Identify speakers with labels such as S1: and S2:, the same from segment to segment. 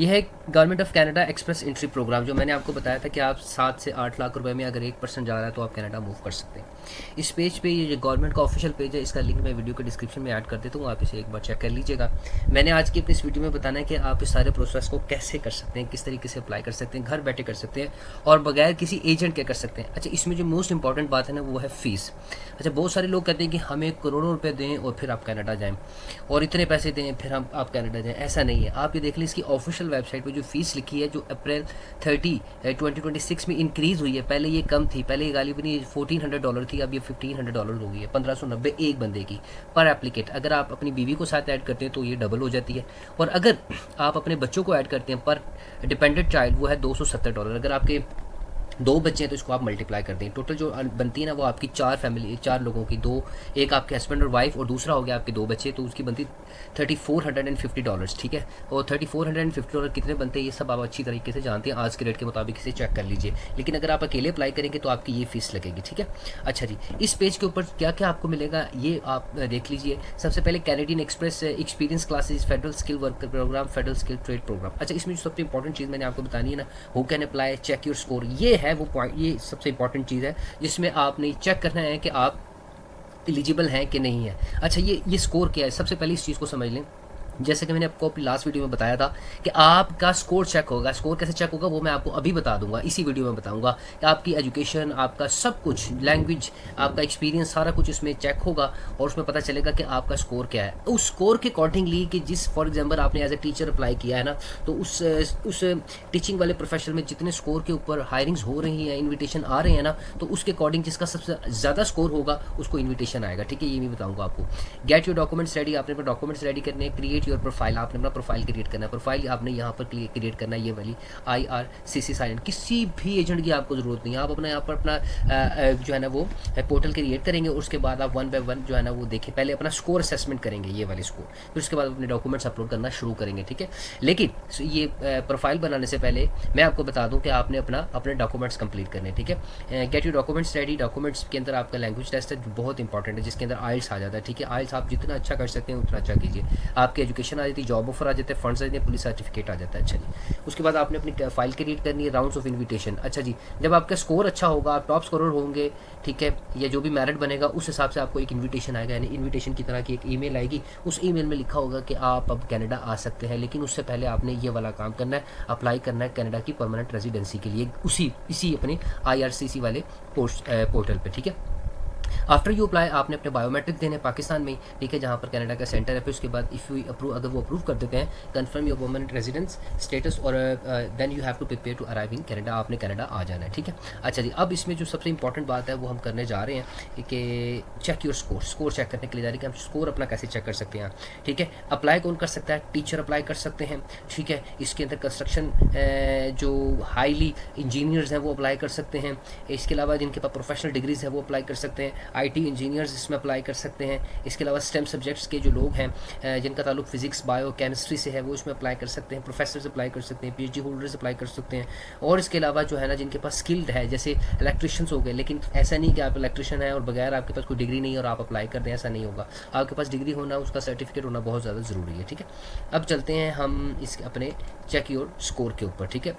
S1: यह है government of Canada express entry program, जो मैंने आपको बताया था कि आप 7 से 8 लाख रुपए में अगर 1% जा रहा है तो आप कनाडा मूव कर सकते हैं। इस पेज पे ये गवर्नमेंट का ऑफिशियल पेज है, इसका लिंक मैं वीडियो के डिस्क्रिप्शन में ऐड कर देता हूँ, आप इसे एक बार चेक कर लीजिएगा। मैंने आज की अपनी इस वीडियो में बताना है कि आप इस सारे प्रोसेस को कैसे कर सकते हैं, किस तरीके से अप्लाई कर सकते हैं, घर बैठे कर सकते हैं और बगैर किसी एजेंट के कर सकते हैं। अच्छा, इसमें जो मोस्ट इंपॉर्टेंट बात है ना वो है फ़ीस। अच्छा, बहुत सारे लोग कहते हैं कि हमें करोड़ों रुपये दें और फिर आप कनाडा जाएँ, और इतने पैसे दें फिर हम आप कनाडा जाएँ, ऐसा नहीं है। आप ये देख लें, इसकी ऑफिशियल वेबसाइट पर जो फ़ीस लिखी है, जो अप्रैल 30 2026 में इंक्रीज़ हुई है। पहले ये कम थी, पहले ये गाली बनी $1400 थी, अब ये $1500 हो गई है, 1590 एक बंदे की पर एप्लीकेट। अगर आप अपनी बीवी को साथ ऐड करते हैं तो ये डबल हो जाती है, और अगर आप अपने बच्चों को ऐड करते हैं पर डिपेंडेंट चाइल्ड, वो है $270। अगर आपके 2 बच्चे हैं तो इसको आप मल्टीप्लाई कर दें, टोटल जो बनती है ना वो आपकी 4 लोगों की, एक आपके हस्बैंड और वाइफ और दूसरा हो गया आपके 2 बच्चे, तो उसकी बनती $3450। ठीक है, और $3450 कितने बनते हैं ये सब आप अच्छी तरीके से जानते हैं, आज के रेट के मुताबिक इसे चेक कर लीजिए। लेकिन अगर आप अकेले अप्लाई करेंगे तो आपकी ये फीस लगेगी। ठीक है, अच्छा जी, इस पेज के ऊपर क्या क्या आपको मिलेगा ये आप देख लीजिए। सबसे पहले Canadian express experience classes, federal skill work program, federal skill trade program. अच्छा, इसमें जो सबसे इंपॉर्टेंट चीज़ मैंने आपको बतानी है ना, who can apply, check your score, ये है वो पॉइंट, ये सबसे इंपॉर्टेंट चीज़ है जिसमें आपने चेक करना है कि आप एलिजिबल हैं कि नहीं है। अच्छा, ये स्कोर क्या है, सबसे पहले इस चीज़ को समझ लें। जैसे कि मैंने आपको अपनी लास्ट वीडियो में बताया था कि आपका स्कोर चेक होगा। स्कोर कैसे चेक होगा वो मैं आपको अभी बता दूंगा, इसी वीडियो में बताऊंगा कि आपकी एजुकेशन, आपका सब कुछ, लैंग्वेज, आपका एक्सपीरियंस, सारा कुछ इसमें चेक होगा और उसमें पता चलेगा कि आपका स्कोर क्या है। उस स्कोर के अकॉर्डिंगली कि जिस फॉर एग्जाम्पल आपने एज ए टीचर अप्लाई किया है ना, तो उस टीचिंग वाले प्रोफेशन में जितने स्कोर के ऊपर हायरिंग्स हो रही हैं, इन्विटेशन आ रहे हैं ना, तो उसके अकॉर्डिंग जिसका सबसे ज़्यादा स्कोर होगा उसको इन्विटेशन आएगा। ठीक है, ये भी बताऊँगा आपको। गेट योर डॉक्यूमेंट्स रेडी, आपने अपने डॉक्यूमेंट्स रेडी करने हैं। क्रिएट योर प्रोफाइल, आपने अपना प्रोफाइल क्रिएट करना है। प्रोफाइल आपने यहाँ पर क्रिएट करना है, ये वाली IRCC साइन। किसी भी एजेंट की आपको ज़रूरत नहीं है, आप अपना यहाँ पर अपना जो है ना वो पोर्टल क्रिएट करेंगे, उसके बाद आप 1 बाय 1 जो है ना वो देखें, पहले अपना स्कोर असेसमेंट करेंगे, ये वाली स्कोर, फिर उसके बाद अपने डॉक्यूमेंट्स अपलोड करना शुरू करेंगे। ठीक है, लेकिन ये प्रोफाइल बनाने से पहले मैं आपको बता दूँ कि आपने अपने डॉक्यूमेंट्स कंप्लीट करने। ठीक है, get you documents ready. Documents के अंदर आपका लैंग्वेज टेस्ट है जो बहुत इंपॉर्टेंट है, जिसके अंदर आइल्स आ जाता है। ठीक है, आइल्स आप जितना अच्छा कर सकते हैं उतना अच्छा कीजिए। आपकी एजुकेशन आ जाती है, जॉब ऑफर आ जाता है, फंड्स आ जाते हैं, पुलिस सर्टिफिकेट आ जाता है। अच्छा जी, उसके बाद आपने अपनी फाइल क्रिएट करनी है, राउंड्स ऑफ इन्विटेशन। अच्छा जी, जब आपका स्कोर अच्छा होगा, आप टॉप स्कोरर होंगे, ठीक है, या जो भी मेरिट बनेगा उस हिसाब से आपको एक इन्विटेशन आएगा, यानी इन्विटेशन की तरह की एक ईमेल आएगी। उस ईमेल में लिखा होगा कि आप अब कनाडा आ सकते हैं, लेकिन उससे पहले आपने ये वाला काम करना है, अप्लाई करना है कनाडा की परमानेंट रेजिडेंसी के लिए, इसी अपने IRCC वाले पोर्टल पे। ठीक है, आफ्टर यू अप्लाई आपने अपने बायोमेट्रिक देने पाकिस्तान में, ठीक है, जहाँ पर कनाडा का सेंटर है। फिर उसके बाद इफ़ यू अप्रूव, अगर वो अप्रूव कर देते हैं, confirm your permanent residence status, और then you have to prepare to arrive in Canada, आपने कनाडा आ जाना है। ठीक है, अच्छा जी, अब इसमें जो सबसे इंपॉर्टेंट बात है वो हम करने जा रहे हैं कि check your score. Score check करने के लिए जा रहे हैं कि हम स्कोर अपना कैसे चेक कर सकते हैं। ठीक है, अप्लाई कौन कर सकता है, टीचर अप्लाई कर सकते हैं। ठीक है, इसके अंदर कंस्ट्रक्शन जो हाईली इंजीनियर्स हैं वो अप्लाई कर सकते हैं। इसके अलावा जिनके पास प्रोफेशनल डिग्रीज है वो अप्लाई कर सकते हैं। IT इंजीनियर्स इसमें अप्लाई कर सकते हैं। इसके अलावा स्टेम सब्जेक्ट्स के जो लोग हैं जिनका ताल्लुक फिजिक्स, बायो, केमिस्ट्री से है, वो इसमें अप्लाई कर सकते हैं। प्रोफेसर्स अप्लाई कर सकते हैं, PhD होल्डर्स अप्लाई कर सकते हैं। और इसके अलावा जो है ना जिनके पास स्किल्ड है, जैसे इलेक्ट्रिशियंस हो गए, लेकिन ऐसा नहीं कि आप इलेक्ट्रिशियन हैं और बगैर आपके पास कोई डिग्री नहीं है और आप अप्लाई कर दें, ऐसा नहीं होगा। आपके पास डिग्री होना, उसका सर्टिफिकेट होना बहुत ज़्यादा ज़रूरी है। ठीक है, अब चलते हैं हम इस अपने चेक योर स्कोर के ऊपर। ठीक है,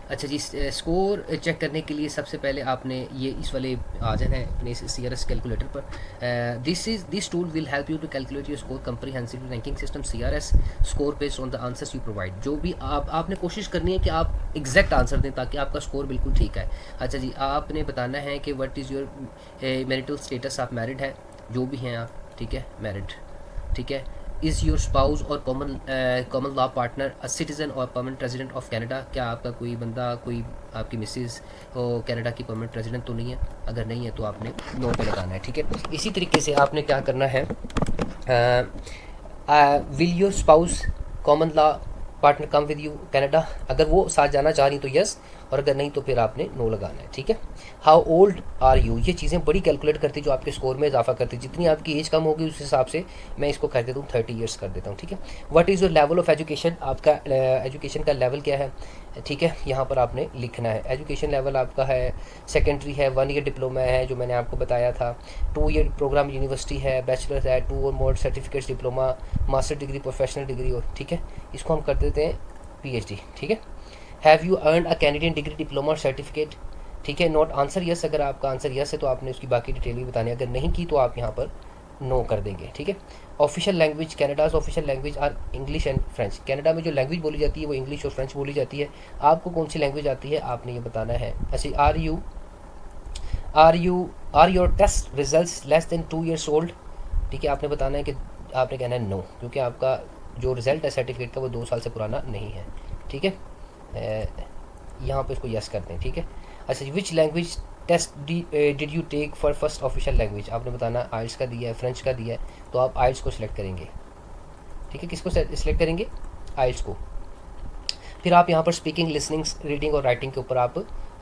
S1: अच्छा जी, स्कोर चेक करने के लिए सबसे पहले आपने ये इस वाले आ जाना है अपने CRS कैलकुलेटर पर। This tool will help you to calculate your score comprehensive ranking system CRS score based on the answers you provide. जो भी आपने कोशिश करनी है कि आप एग्जैक्ट आंसर दें ताकि आपका स्कोर बिल्कुल ठीक है। अच्छा जी, आपने बताना है कि what is your marital status, आप मैरिड है, जो भी हैं आप, ठीक है, मैरिड। ठीक है, इज़ योर स्पाउस और common law partner a citizen और परमानेंट रेजिडेंट ऑफ कनाडा। क्या आपका कोई बंदा, कोई आपकी मिसेज़ कनाडा की परमानेंट रेजिडेंट तो नहीं है? अगर नहीं है तो आपने नो पे लगाना है। ठीक है, इसी तरीके से आपने क्या करना है, will your spouse common law partner come with you Canada, अगर वो साथ जाना चाह रही तो यस, और अगर नहीं तो फिर आपने नो लगाना है। ठीक है, हाउ ओल्ड आर यू, ये चीज़ें बड़ी कैलकुलेट करती जो आपके स्कोर में इजाफा करती, जितनी आपकी एज कम होगी उस हिसाब से मैं इसको कर देता हूँ 30 ईयर्स कर देता हूँ। ठीक है, what is your level of education, आपका एजुकेशन का लेवल क्या है। ठीक है, यहाँ पर आपने लिखना है एजुकेशन लेवल आपका है सेकेंडरी है, 1 ईयर डिप्लोमा है जो मैंने आपको बताया था, 2 ईयर प्रोग्राम यूनिवर्सिटी है, बैचलर है, 2 or more certificates diploma, master degree, professional degree. और ठीक है, इसको हम कर देते हैं PhD, ठीक है। Have you earn a Canadian degree, diploma और सर्टिफिकेट, ठीक है। नॉट आंसर यस, अगर आपका आंसर यस है तो आपने उसकी बाकी डिटेल भी बतानी है, अगर नहीं की तो आप यहाँ पर नो कर देंगे, ठीक है। Official language, Canada's official language are English and French. Canada में जो लैंग्वेज बोली जाती है वो इंग्लिश और फ्रेंच बोली जाती है। आपको कौन सी लैंग्वेज आती है आपने ये बताना है। अच्छा, are your test results less than 2 years old, ठीक है। आपने बताना है कि आपने कहना है नो, क्योंकि आपका जो रिज़ल्ट है सर्टिफिकेट का वो 2 साल से पुराना नहीं है, ठीक है। यहाँ पे इसको यस करते हैं, ठीक है। अच्छा, which language test did you take for first official language, आपने बताना आइल्स का दिया है, फ्रेंच का दिया है, तो आप आइल्स को सिलेक्ट करेंगे, ठीक है। किसको सिलेक्ट करेंगे, आइल्स को। फिर आप यहाँ पर स्पीकिंग, लिसनिंग, रीडिंग और राइटिंग के ऊपर आप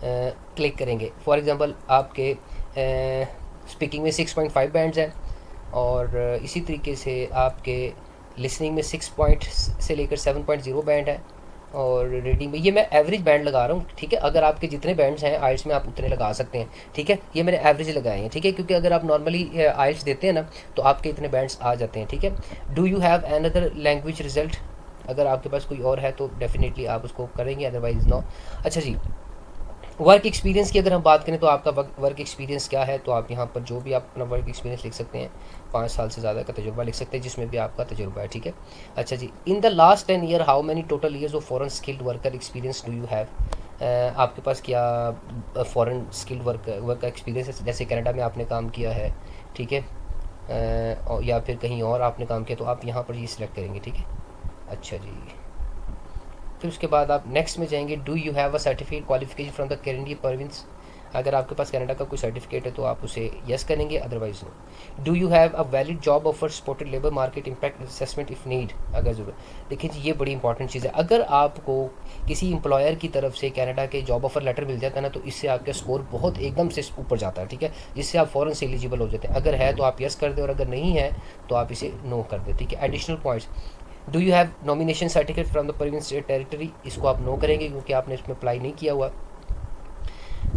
S1: क्लिक करेंगे। फॉर एग्जांपल आपके स्पीकिंग में 6.5 बैंड्स हैं, और इसी तरीके से आपके लिसनिंग में 6 पॉइंट से लेकर 7.0 बैंड है, और रीडिंग में, ये मैं एवरेज बैंड लगा रहा हूँ, ठीक है। अगर आपके जितने बैंड्स हैं आइल्स में आप उतने लगा सकते हैं, ठीक है। ये मैंने एवरेज लगाए हैं, ठीक है, क्योंकि अगर आप नॉर्मली आइल्स देते हैं ना तो आपके इतने बैंड्स आ जाते हैं, ठीक है। Do you have another language result, अगर आपके पास कोई और है तो डेफिनेटली आप उसको करेंगे, अदरवाइज नो। अच्छा जी, वर्क एक्सपीरियंस की अगर हम बात करें तो आपका वर्क एक्सपीरियंस क्या है, तो आप यहाँ पर जो भी आप अपना वर्क एक्सपीरियंस लिख सकते हैं, 5 साल से ज़्यादा का तजुर्बा लिख सकते हैं जिसमें भी आपका तजुर्बा है, ठीक है। अच्छा जी, in the last 10 year how many total years of foreign skilled worker experience do you have, आपके पास क्या फॉरेन स्किल्ड वर्क का एक्सपीरियंस है, जैसे कनाडा में आपने काम किया है, ठीक है, या फिर कहीं और आपने काम किया, तो आप यहाँ पर ये सिलेक्ट करेंगे, ठीक है। अच्छा जी, फिर उसके बाद आप नेक्स्ट में जाएंगे। Do you have a certificate qualification from the Canadian province, अगर आपके पास कनाडा का कोई सर्टिफिकेट है तो आप उसे यस करेंगे, otherwise no. Do you have a valid job offer supported labour market impact assessment if need, अगर जरूरत। देखिए जी, ये बड़ी इंपॉर्टेंट चीज़ है। अगर आपको किसी एम्प्लॉयर की तरफ से कनाडा के जॉब ऑफर लेटर मिल जाता है ना, तो इससे आपका स्कोर बहुत एकदम से ऊपर जाता है, ठीक है, जिससे आप फ़ौरन से एलिजिबल हो जाते हैं। अगर है तो आप यस कर दें, और अगर नहीं है तो आप इसे नो कर दें, ठीक है। Additional points, do you have nomination certificate from the province territory, इसको आप नो करेंगे क्योंकि आपने इसमें अप्लाई नहीं किया हुआ।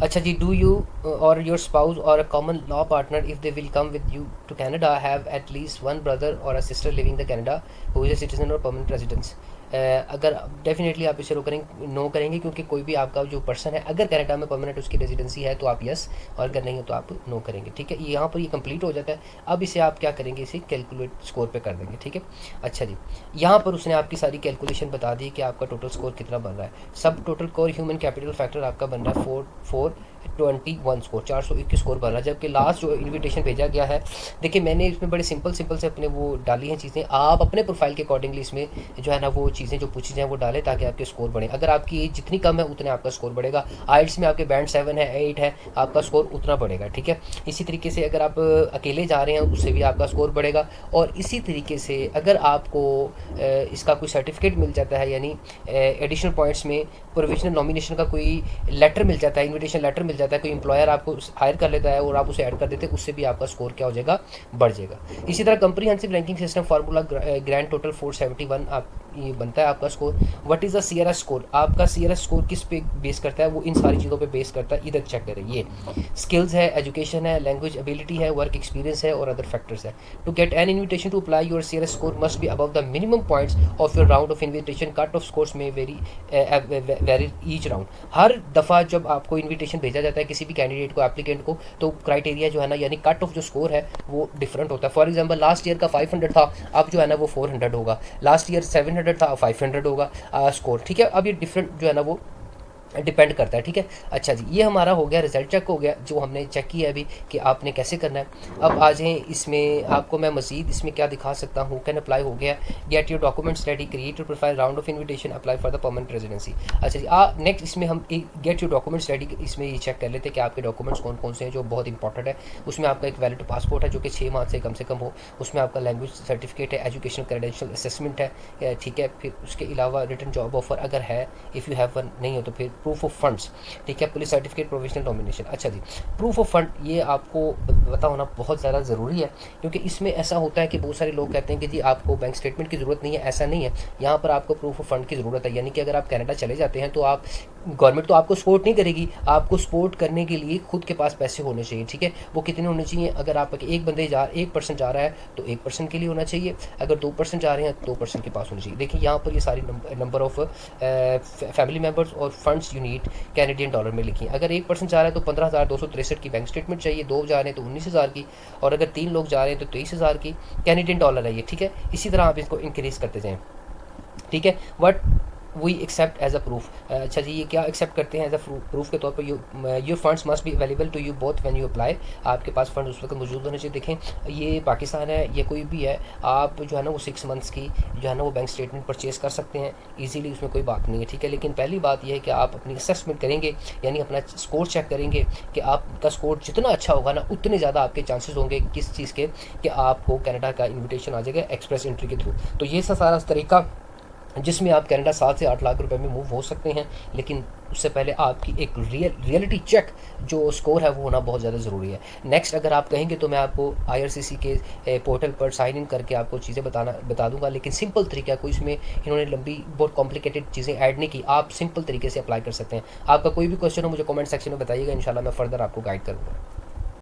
S1: अच्छा जी, do you or your spouse or a common law partner if they will come with you to Canada have at least one brother or a sister living the Canada who is a citizen or permanent residence, अगर definitely आप इसे no करेंगे, क्योंकि कोई भी आपका जो person है अगर कनाडा में परमानेंट उसकी रेजिडेंसी है तो आप यस, और अगर नहीं हो तो आप नो करेंगे, ठीक है। यहाँ पर ये कंप्लीट हो जाता है। अब इसे आप क्या करेंगे, इसे कैलकुलेट स्कोर पे कर देंगे, ठीक है। अच्छा जी, यहाँ पर उसने आपकी सारी कैलकुलेशन बता दी कि आपका टोटल स्कोर कितना बन रहा है। सब total core human capital factor आपका बन रहा है 421 स्कोर, 421 स्कोर बन रहा है। जबकि लास्ट जो इन्विटेशन भेजा गया है, देखिए मैंने इसमें बड़े सिंपल से अपने वो डाली हैं चीज़ें, आप अपने प्रोफाइल के अकॉर्डिंगली इसमें जो है ना वो चीज़ें जो पूछी जाए वो डालें, ताकि आपके स्कोर बढ़े। अगर आपकी एज जितनी कम है उतने आपका स्कोर बढ़ेगा। आइल्स में आपके बैंड 7 है, 8 है, आपका स्कोर उतना बढ़ेगा, ठीक है। इसी तरीके से अगर आप अकेले जा रहे हैं उससे भी आपका स्कोर बढ़ेगा। और इसी तरीके से अगर आपको इसका कोई सर्टिफिकेट मिल जाता है, यानी एडिशनल पॉइंट्स में प्रोविजनल नॉमिनेशन का कोई लेटर मिल जाता है, इन्विटेशन लेटर मिल जाता है, कोई एम्प्लॉयर आपको हायर कर लेता है और आप उसे ऐड कर देते हैं, उससे भी आपका स्कोर क्या हो जाएगा, बढ़ जाएगा। इसी तरह comprehensive ranking system formula grand total 471 आप ये बनता है आपका score. What is the CRS score, आपका CRS स्कोर किस पे बेस करता है, वो इन सारी चीज़ों पे बेस करता है। इधर चेक करें, ये स्किल्स है, एजुकेशन है, लैंग्वेज एबिलिटी है, वर्क एक्सपीरियंस है और अदर फैक्टर्स है। To get an invitation to apply your CRS score must be above the minimum points of your round of invitation. Cut off scores में vary each round. हर दफ़ा जब आपको invitation भेजा जाता है किसी भी कैंडिडेट को, एप्लीकेंट को, तो क्राइटेरिया जो है ना, यानी कट ऑफ जो स्कोर है वो डिफरेंट होता है। फॉर एग्जांपल लास्ट ईयर का 500 था, अब जो है ना वो 400 होगा। लास्ट ईयर 700 था, 500 होगा स्कोर, ठीक है। अब ये डिफरेंट जो है ना वो डिपेंड करता है, ठीक है। अच्छा जी, ये हमारा हो गया, रिजल्ट चेक हो गया जो हमने चेक किया है अभी कि आपने कैसे करना है। अब आ जाएँ इसमें, आपको मैं मज़ीद इसमें क्या दिखा सकता हूँ। कैन अप्लाई हो गया, get your documents ready, create your profile, round of invitation, apply for the permanent residency. अच्छा जी, नेक्स्ट इसमें हम गेट योर डॉक्यूमेंट्स रेडी, इसमें ये चेक कर लेते हैं कि आपके डॉक्यूमेंट्स कौन कौन से हैं जो बहुत इंपॉर्टेंट है। उसमें आपका एक वैलिड पासपोर्ट है जो कि 6 माह से कम हो, उसमें आपका लैंग्वेज सर्टिफिकेट है, एजुकेशनल क्रेडेंशियल असेसमेंट है, ठीक है। फिर उसके अलावा रिटन जॉब ऑफर अगर है, इफ़ यू हैव वन, नहीं हो तो फिर प्रूफ ऑफ फंड्स, ठीक है, पुलिस सर्टिफिकेट, प्रोविजनल नॉमिनेशन। अच्छा जी, प्रूफ ऑफ फंड ये आपको पता होना बहुत ज़्यादा ज़रूरी है, क्योंकि इसमें ऐसा होता है कि बहुत सारे लोग कहते हैं कि जी आपको बैंक स्टेटमेंट की ज़रूरत नहीं है। ऐसा नहीं है, यहाँ पर आपको प्रूफ ऑफ फंड की ज़रूरत है। यानी कि अगर आप कनाडा चले जाते हैं तो आप, गवर्नमेंट तो आपको सपोर्ट नहीं करेगी, आपको सपोर्ट करने के लिए खुद के पास पैसे होने चाहिए, ठीक है। वो कितने होने चाहिए? अगर आप एक पर्सन जा रहा है तो 1% के लिए होना चाहिए, अगर 2% जा रहे हैं तो 2% के पास होना चाहिए। देखिए यहाँ पर ये सारी नंबर ऑफ फैमिली मेम्बर्स और फंड्स यूनिट कैनेडियन डॉलर में लिखी। अगर 1% जा रहा है तो 15,263 की बैंक स्टेटमेंट चाहिए, 2 जा रहे हैं तो 19,000 की, और अगर 3 लोग जा रहे हैं तो 23,000 की कैनेडियन डॉलर है ये, ठीक है। इसी तरह आप इसको इंक्रीज़ करते जाएँ, ठीक है। But we accept as a proof. अच्छा जी, ये क्या एक्सेप्ट करते हैं एज अ प्रूफ के तौर पर? Your funds must be available to you both when you apply. आपके पास फंड उस वक्त मौजूद होने चाहिए। देखें, ये पाकिस्तान है, ये कोई भी है, आप जो है ना वो 6 मंथ्स की जो है ना वो बैंक स्टेटमेंट परचेज़ कर सकते हैं ईजीली, उसमें कोई बात नहीं है, ठीक है। लेकिन पहली बात यह है कि आप अपनी असेसमेंट करेंगे, यानी अपना स्कोर चेक करेंगे कि आपका स्कोर जितना अच्छा होगा ना उतने ज़्यादा आपके चांसेस होंगे किस चीज़ के, कि आपको कनाडा का इन्विटेशन आ जाएगा एक्सप्रेस एंट्री के थ्रू। तो ये सारा तरीका जिसमें आप कनाडा 7 से 8 लाख रुपए में मूव हो सकते हैं। लेकिन उससे पहले आपकी एक रियलिटी चेक जो स्कोर है वो होना बहुत ज़्यादा ज़रूरी है। नेक्स्ट अगर आप कहेंगे तो मैं आपको IRCC के पोर्टल पर साइन इन करके आपको चीज़ें बता दूंगा, लेकिन सिंपल तरीका कोई इसमें इन्होंने लंबी बहुत कॉम्प्लिकेटेड चीज़ें ऐड नहीं की, आप सिंपल तरीके से अप्लाई कर सकते हैं। आपका कोई भी क्वेश्चन हो मुझे कमेंट सेक्शन में बताइएगा, इंशाल्लाह मैं फर्दर आपको गाइड करूँगा।